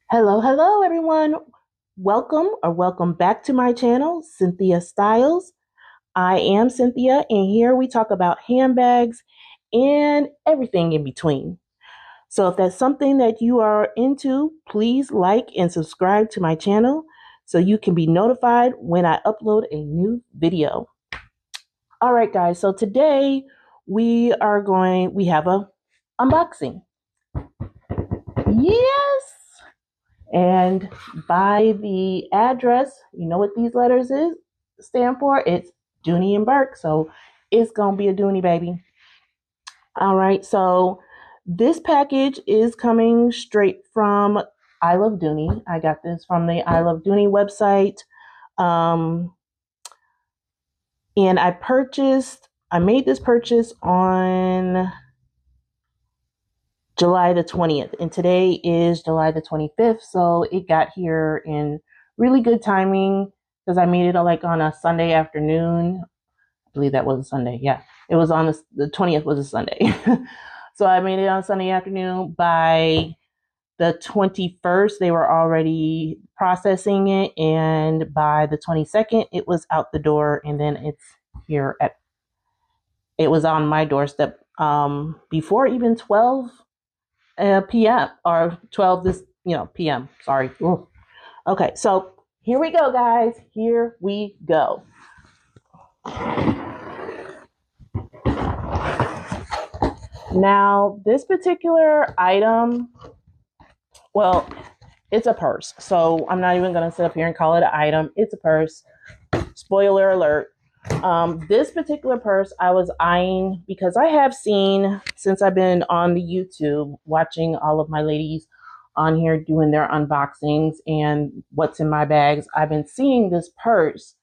Hello, everyone. Welcome back to my channel, Cynthia Styles. I am Cynthia, and here we talk about handbags and everything in between. So, if that's something that you are into, please like and subscribe to my channel so you can be notified when I upload a new video. All right, guys. So today we have a unboxing. Yes. And by the address, you know what these letters stand for? It's Dooney and Bourke. So it's gonna be a Dooney baby. All right. So this package is coming straight from I Love Dooney. I got this from the I Love Dooney website. Um, and I made this purchase on July the 20th, and today is July the 25th. So it got here in really good timing because I made it like on a Sunday afternoon. I believe that was a Sunday. Yeah, it was on the 20th was a Sunday. So I made it on Sunday afternoon. By the 21st, they were already processing it, and by the 22nd, it was out the door, and then it was on my doorstep before even 12 p.m. or 12 p.m. Sorry. Ooh. Okay, so here we go, guys. Here we go. Now, this particular item, well, it's a purse. So I'm not even going to sit up here and call it an item. It's a purse. Spoiler alert. This particular purse I was eyeing because I have seen, since I've been on the YouTube watching all of my ladies on here doing their unboxings and what's in my bags, I've been seeing this purse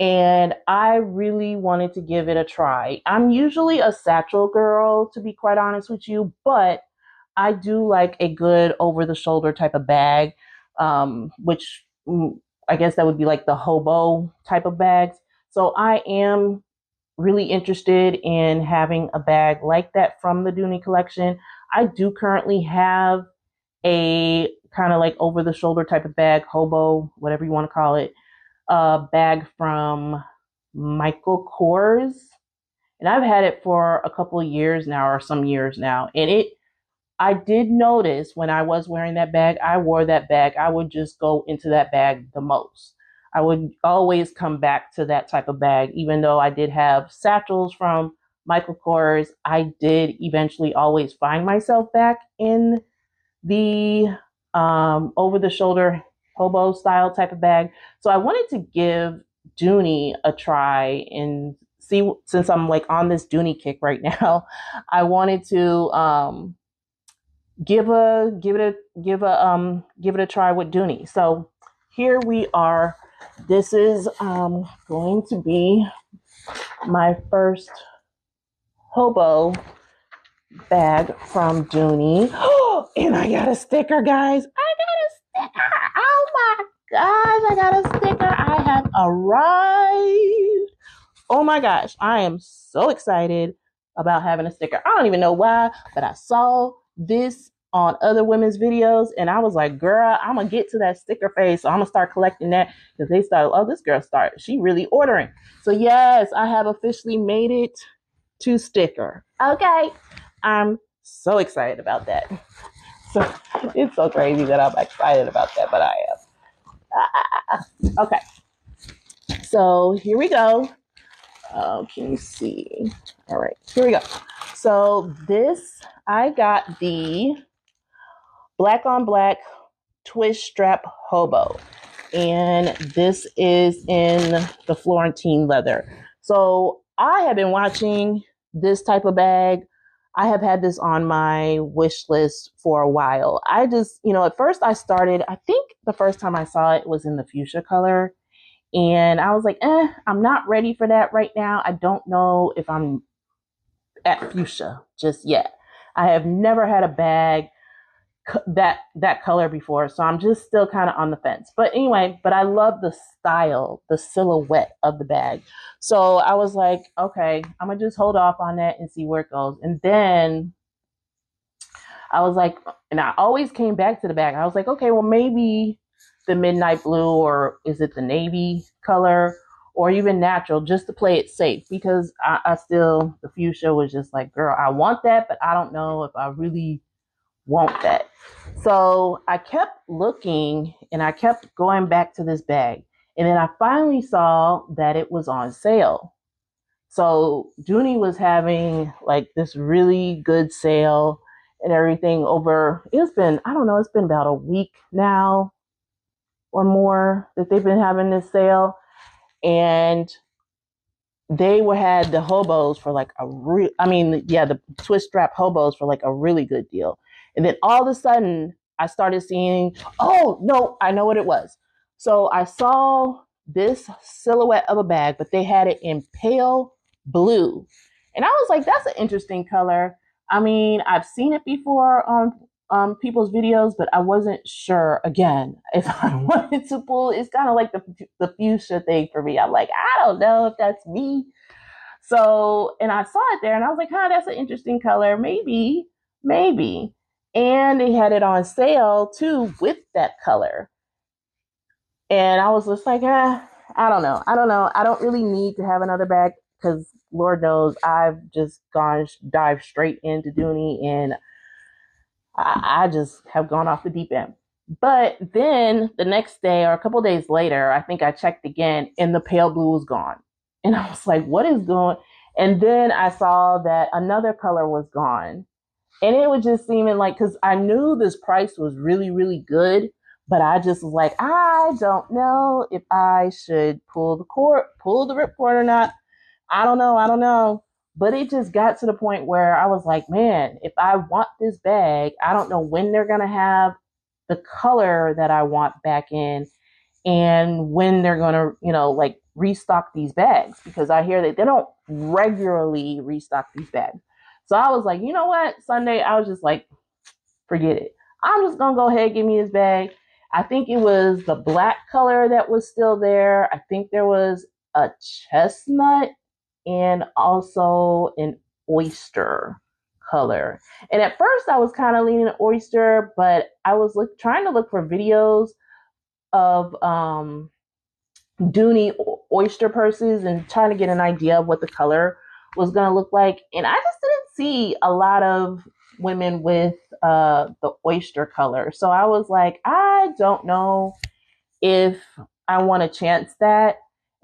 and I really wanted to give it a try. I'm usually a satchel girl, to be quite honest with you, but I do like a good over the shoulder type of bag, which I guess that would be like the Hobo type of bags. So I am really interested in having a bag like that from the Dooney collection. I do currently have a kind of like over the shoulder type of bag, Hobo, whatever you want to call it, bag from Michael Kors. And I've had it for a couple of years now, or some years now. I did notice when I was wearing that bag, I wore that bag. I would just go into that bag the most. I would always come back to that type of bag, even though I did have satchels from Michael Kors. I did eventually always find myself back in the over the shoulder hobo style type of bag. So I wanted to give Dooney a try and see, since I'm like on this Dooney kick right now, I wanted to give it a try with Dooney. So here we are. This is going to be my first hobo bag from Dooney. And I got a sticker, guys. I got a sticker. Oh my gosh, I got a sticker. I have arrived. Oh my gosh, I am so excited about having a sticker. I don't even know why, but I saw this on other women's videos and I was like, girl, I'm gonna get to that sticker phase. So I'm gonna start collecting that because they started, oh, this girl started, she really ordering. So yes, I have officially made it to sticker. Okay. I'm so excited about that. So it's so crazy that I'm excited about that, but I am. Okay. So here we go. Can you see? All right, here we go. So I got the black on black twist strap hobo. And this is in the Florentine leather. So I have been watching this type of bag. I have had this on my wish list for a while. I just, at first I think the first time I saw it was in the fuchsia color. And I was like, I'm not ready for that right now. I don't know if I'm at fuchsia just yet. I have never had a bag that color before, so I'm just still kind of on the fence. But anyway, I love the style, the silhouette of the bag. So I was like, okay, I'm gonna just hold off on that and see where it goes. And then I was like, and I always came back to the bag. I was like, okay, well, maybe the midnight blue, or is it the navy color, or even natural, just to play it safe, because I still, the fuchsia was just like, girl, I want that, but I don't know if I really want that. So I kept looking and I kept going back to this bag. And then I finally saw that it was on sale. So Dooney was having like this really good sale and everything over, it's been, I don't know, it's been about a week now or more that they've been having this sale. And they had the hobos for like the twist strap hobos for like a really good deal. And then all of a sudden I started seeing, oh no, I know what it was. So I saw this silhouette of a bag, but they had it in pale blue. And I was like, that's an interesting color. I mean, I've seen it before on people's videos, but I wasn't sure again if I wanted to pull. It's kind of like the fuchsia thing for me. I'm like, I don't know if that's me. So, and I saw it there and I was like, that's an interesting color. Maybe. And they had it on sale too with that color. And I was just like, I don't know. I don't really need to have another bag because Lord knows I've just dived straight into Dooney, and I just have gone off the deep end. But then the next day or a couple of days later, I think I checked again and the pale blue was gone. And I was like, what is going? And then I saw that another color was gone. And it was just seeming like, because I knew this price was really, really good, but I just was like, I don't know if I should pull the ripcord or not. I don't know. But it just got to the point where I was like, man, if I want this bag, I don't know when they're going to have the color that I want back in and when they're going to, like restock these bags, because I hear that they don't regularly restock these bags. So I was like, you know what? Sunday, I was just like, forget it. I'm just going to go ahead and give me this bag. I think it was the black color that was still there. I think there was a chestnut and also an oyster color. And at first I was kind of leaning oyster, but I was trying to look for videos of Dooney oyster purses and trying to get an idea of what the color was going to look like. And I just didn't see a lot of women with the oyster color. So I was like, I don't know if I want to chance that.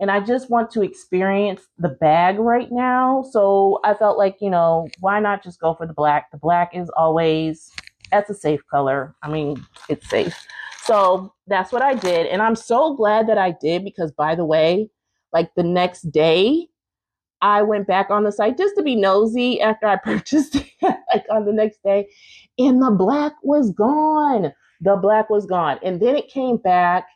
And I just want to experience the bag right now. So I felt like, why not just go for the black? The black is always, that's a safe color. I mean, it's safe. So that's what I did. And I'm so glad that I did, because by the way, like the next day, I went back on the site just to be nosy after I purchased it, like on the next day, and the black was gone. And then it came back,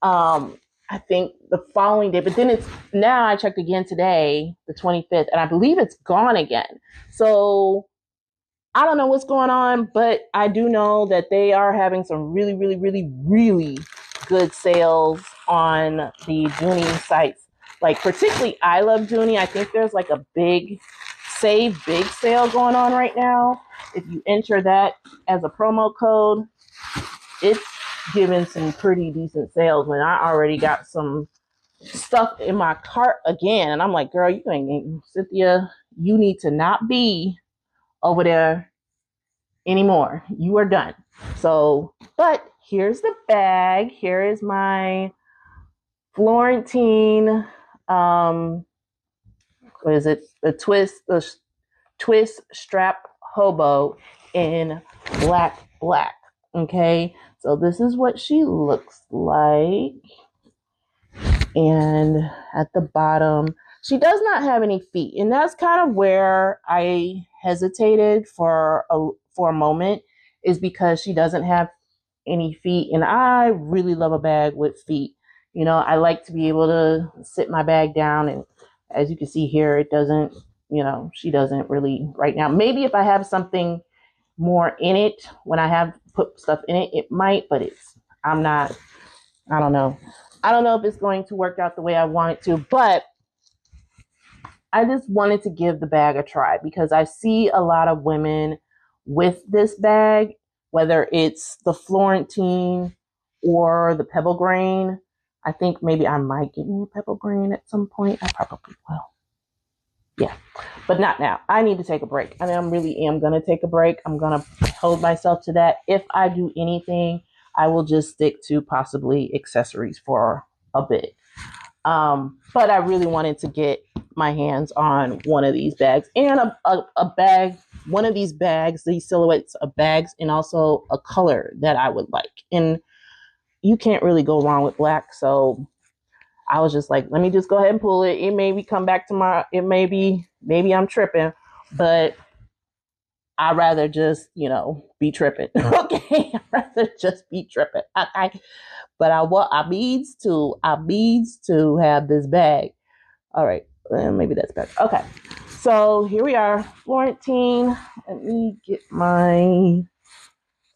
I think the following day, but then now I checked again today, the 25th, and I believe it's gone again. So I don't know what's going on, but I do know that they are having some really, really, really, really good sales on the Dooney sites. Like particularly I Love Dooney. I think there's like a big sale going on right now. If you enter that as a promo code, it's giving some pretty decent sales when I already got some stuff in my cart again. And I'm like, girl, Cynthia, you need to not be over there anymore. You are done. So, but here's the bag. Here is my Florentine, what is it? The twist strap hobo in black. Okay. So this is what she looks like. And at the bottom, she does not have any feet. And that's kind of where I hesitated for a moment, is because she doesn't have any feet. And I really love a bag with feet. I like to be able to sit my bag down. And as you can see here, it doesn't, she doesn't really right now. Maybe if I have something more in it, when I have put stuff in it, it might, but I don't know. I don't know if it's going to work out the way I want it to, but I just wanted to give the bag a try, because I see a lot of women with this bag, whether it's the Florentine or the Pebble Grain. I think maybe I might get me a Pebble Grain at some point. I probably will. Yeah, but not now. I need to take a break. I really am going to take a break. I'm going to hold myself to that. If I do anything, I will just stick to possibly accessories for a bit. But I really wanted to get my hands on one of these bags and a bag, one of these bags, these silhouettes of bags, and also a color that I would like. And you can't really go wrong with black. So I was just like, let me just go ahead and pull it. It maybe come back tomorrow. It maybe I'm tripping, but I'd rather just, be tripping. Okay. I'd rather just be tripping. But I needs to have this bag. All right. Maybe that's better. Okay. So here we are. Florentine. Let me get my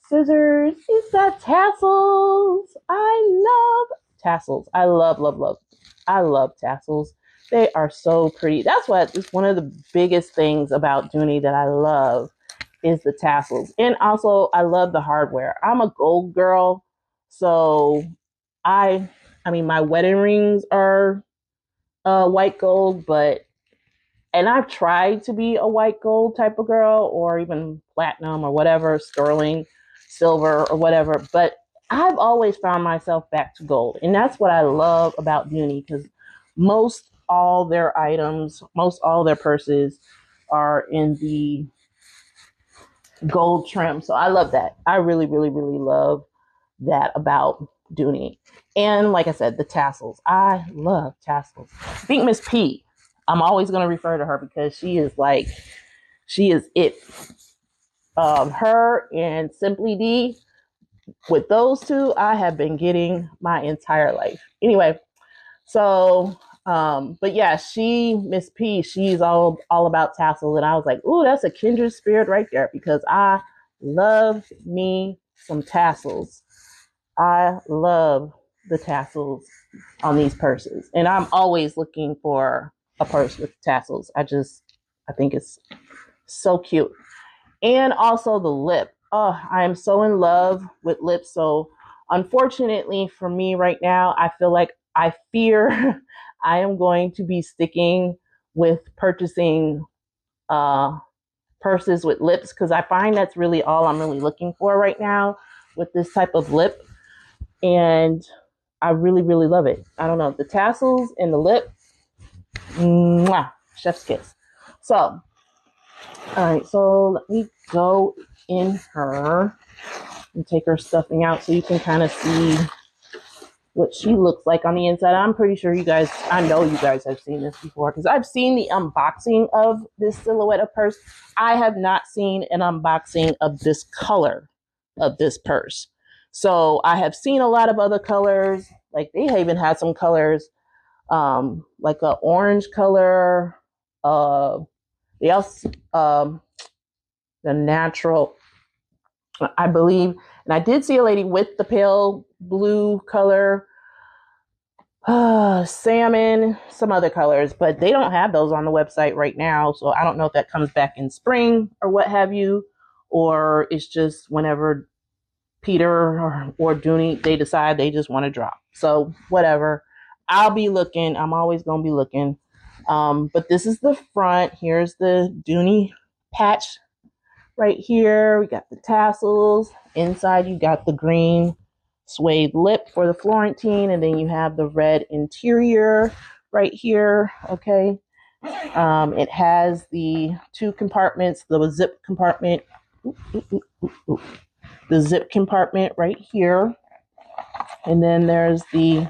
scissors. It's got tassels. I love tassels. I love tassels. They are so pretty. That's what is one of the biggest things about Dooney that I love is the tassels. And also I love the hardware. I'm a gold girl. So I mean my wedding rings are white gold, and I've tried to be a white gold type of girl or even platinum or whatever, sterling, silver or whatever, but I've always found myself back to gold. And that's what I love about Dooney, because most all their purses are in the gold trim. So I love that. I really, really, really love that about Dooney. And like I said, the tassels. I love tassels. I think Miss P, I'm always going to refer to her because she is it. Her and Simply D, with those two, I have been getting my entire life. Anyway, so, but yeah, Miss P, she's all about tassels. And I was like, ooh, that's a kindred spirit right there, because I love me some tassels. I love the tassels on these purses. And I'm always looking for a purse with tassels. I think it's so cute. And also the lip. Oh, I am so in love with lips. So unfortunately for me right now, I fear I am going to be sticking with purchasing purses with lips, because I find that's really all I'm really looking for right now with this type of lip. And I really, really love it. I don't know, the tassels and the lip, mwah, chef's kiss. So, all right, so let me go in her and take her stuffing out so you can kind of see what she looks like on the inside. I'm pretty sure I know you guys have seen this before, because I've seen the unboxing of this silhouette of purse. I have not seen an unboxing of this color of this purse. So I have seen a lot of other colors. Like they even had some colors, like an orange color. They also, the natural, I believe. And I did see a lady with the pale blue color, salmon, some other colors, but they don't have those on the website right now. So I don't know if that comes back in spring or what have you, or it's just whenever Peter or Dooney, they decide they just want to drop. So whatever. I'll be looking. I'm always going to be looking. But this is the front. Here's the Dooney patch right here. We got the tassels. Inside you got the green suede lip for the Florentine, and then you have the red interior right here. Okay. It has the two compartments, the zip compartment. The zip compartment right here. And then there's the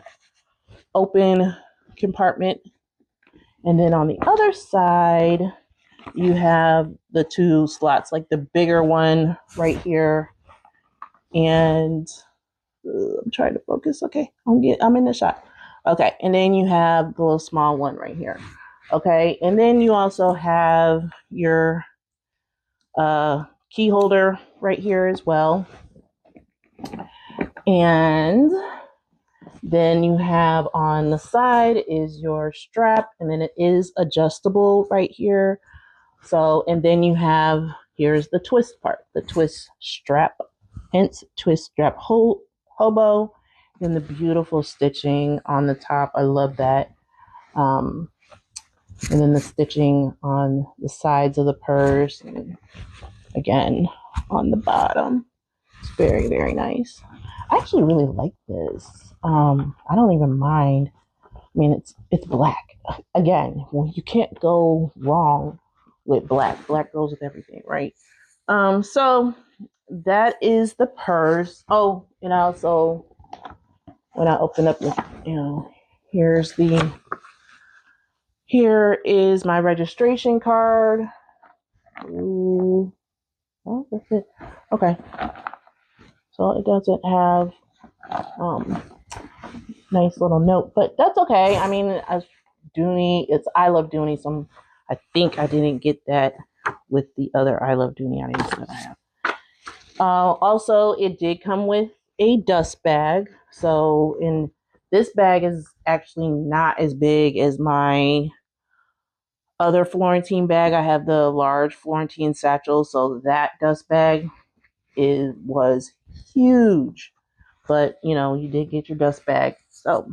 open compartment. And then on the other side, you have the two slots, like the bigger one right here. And I'm trying to focus. Okay, I'm in the shot. Okay, and then you have the little small one right here. Okay, and then you also have your key holder right here as well. And then you have on the side is your strap, and then it is adjustable right here. So, and then you have here's the twist part, the twist strap, hence twist strap hobo, and the beautiful stitching on the top. I love that. And then the stitching on the sides of the purse, and again on the bottom. It's very, very nice. I actually really like this. I don't even mind. I mean, it's black. Again, well, you can't go wrong with black. Black goes with everything, right? So that is the purse. Oh, and also when I open up the, here is my registration card. Ooh. Oh, that's it. Okay. So it doesn't have nice little note, but that's okay. I mean, as Dooney, I love Dooney, so I think I didn't get that with the other I love Dooney items that I have. Also, it did come with a dust bag. So this bag is actually not as big as my other Florentine bag. I have the large Florentine satchel, so that dust bag was huge. But, you did get your dust bag. So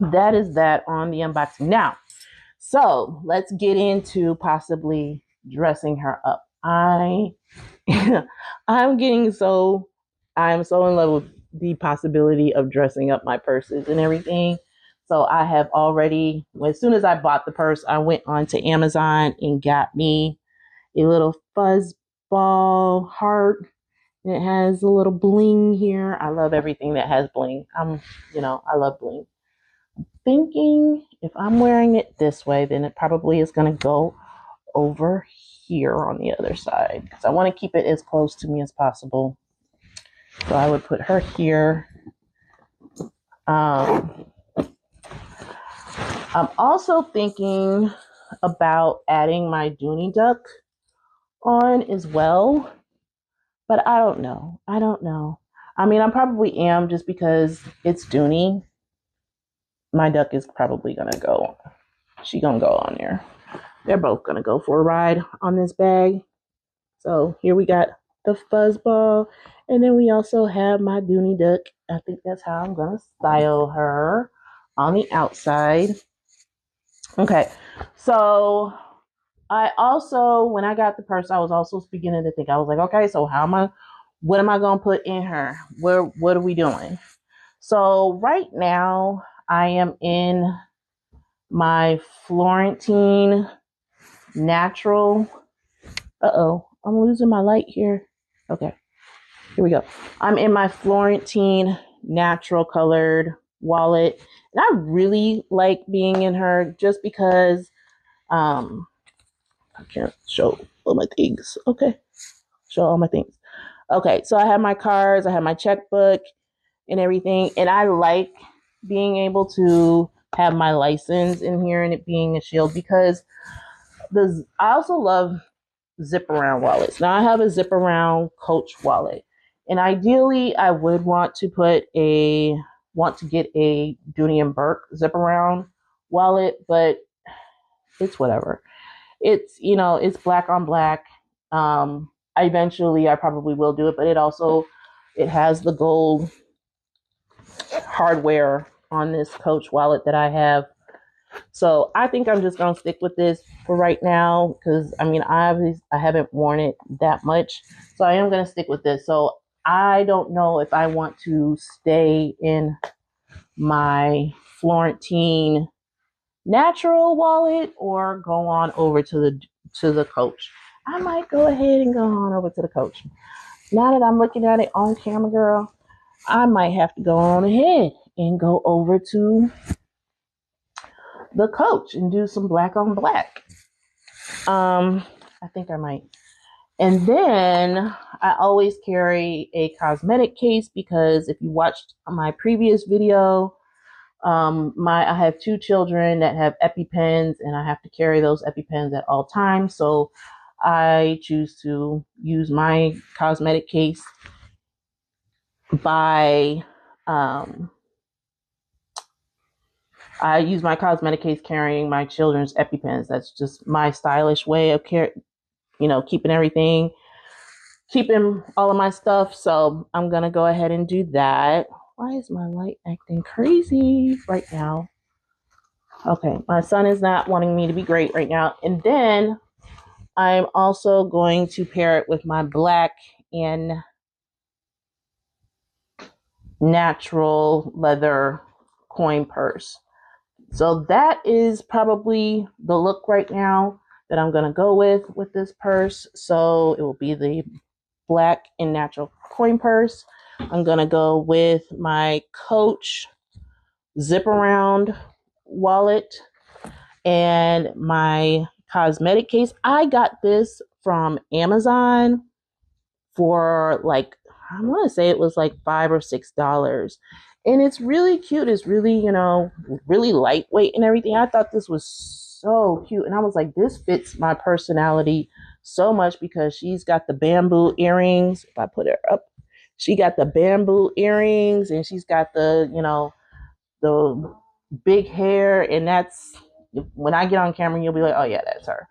that is that on the unboxing. Now, so let's get into possibly dressing her up. I'm so in love with the possibility of dressing up my purses and everything. So I have already, as soon as I bought the purse, I went onto Amazon and got me a little fuzz ball heart. And it has a little bling here. I love everything that has bling. I love bling. Thinking if I'm wearing it this way, then it probably is going to go over here on the other side because I want to keep it as close to me as possible. So I would put her here. I'm also thinking about adding my Dooney duck on as well, but I don't know. I mean, I probably am just because it's Dooney. My duck is probably gonna go. She's gonna go on there. They're both gonna go for a ride on this bag. So here we got the fuzzball, and then we also have my Dooney duck. I think that's how I'm gonna style her on the outside. Okay, so I also, when I got the purse, I was also beginning to think. I was like, okay, so what am I gonna put in her? What are we doing? So right now I am in my Florentine natural. I'm losing my light here. Okay, here we go. I'm in my Florentine natural colored wallet. And I really like being in her just because I can't show all my things. Okay, show all my things. Okay, so I have my cards, I have my checkbook and everything. And I like being able to have my license in here and it being a shield because I also love zip around wallets. Now I have a zip around Coach wallet, and ideally I would want to get a Dooney and Bourke zip around wallet, but it's whatever. It's black on black. I probably will do it, but it has the gold hardware on this Coach wallet that I have. So I think I'm just going to stick with this for right now because, I mean, I haven't worn it that much. So I am going to stick with this. So I don't know if I want to stay in my Florentine natural wallet or go on over to the Coach. I might go ahead and go on over to the Coach. Now that I'm looking at it on camera, girl, I might have to go on ahead and go over to the Coach and do some black on black. I think I might. And then I always carry a cosmetic case because if you watched my previous video, I have 2 children that have EpiPens and I have to carry those EpiPens at all times. So I choose to use my cosmetic case I use my cosmetic case carrying my children's EpiPens. That's just my stylish way of keeping all of my stuff. So I'm going to go ahead and do that. Why is my light acting crazy right now? Okay, my son is not wanting me to be great right now. And then I'm also going to pair it with my black and natural leather coin purse. So that is probably the look right now that I'm going to go with this purse. So it will be the black and natural coin purse. I'm going to go with my Coach zip around wallet and my cosmetic case. I got this from Amazon for like, I want to say it was like $5 or $6. And it's really cute. It's really, really lightweight and everything. I thought this was so cute. And I was like, this fits my personality so much because she's got the bamboo earrings. If I put her up, she got the bamboo earrings and she's got the big hair. And that's, when I get on camera, you'll be like, oh yeah, that's her.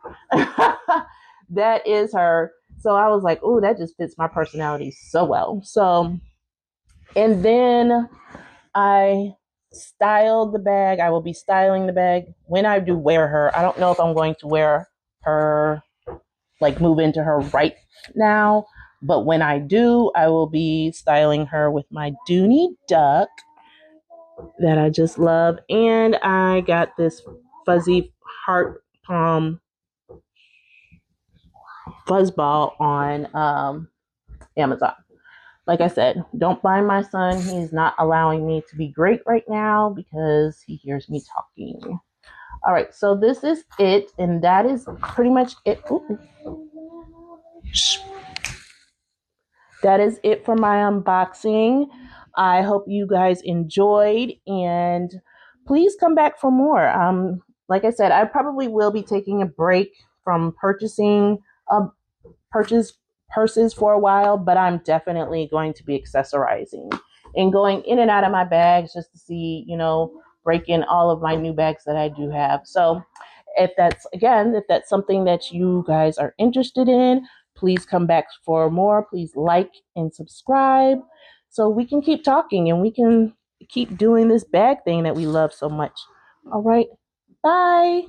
That is her. So I was like, oh, that just fits my personality so well. So, and then I styled the bag. I will be styling the bag when I do wear her. I don't know if I'm going to wear her, like move into her right now. But when I do, I will be styling her with my Dooney duck that I just love. And I got this fuzzy heart palm fuzzball on Amazon. Like I said, don't mind my son. He's not allowing me to be great right now because he hears me talking. All right, so this is it, and that is pretty much it. Ooh. That is it for my unboxing. I hope you guys enjoyed, and please come back for more. Like I said, I probably will be taking a break from purchasing purses for a while, but I'm definitely going to be accessorizing and going in and out of my bags just to see, break in all of my new bags that I do have. So if that's something that you guys are interested in, please come back for more. Please like and subscribe so we can keep talking and we can keep doing this bag thing that we love so much. All right. Bye.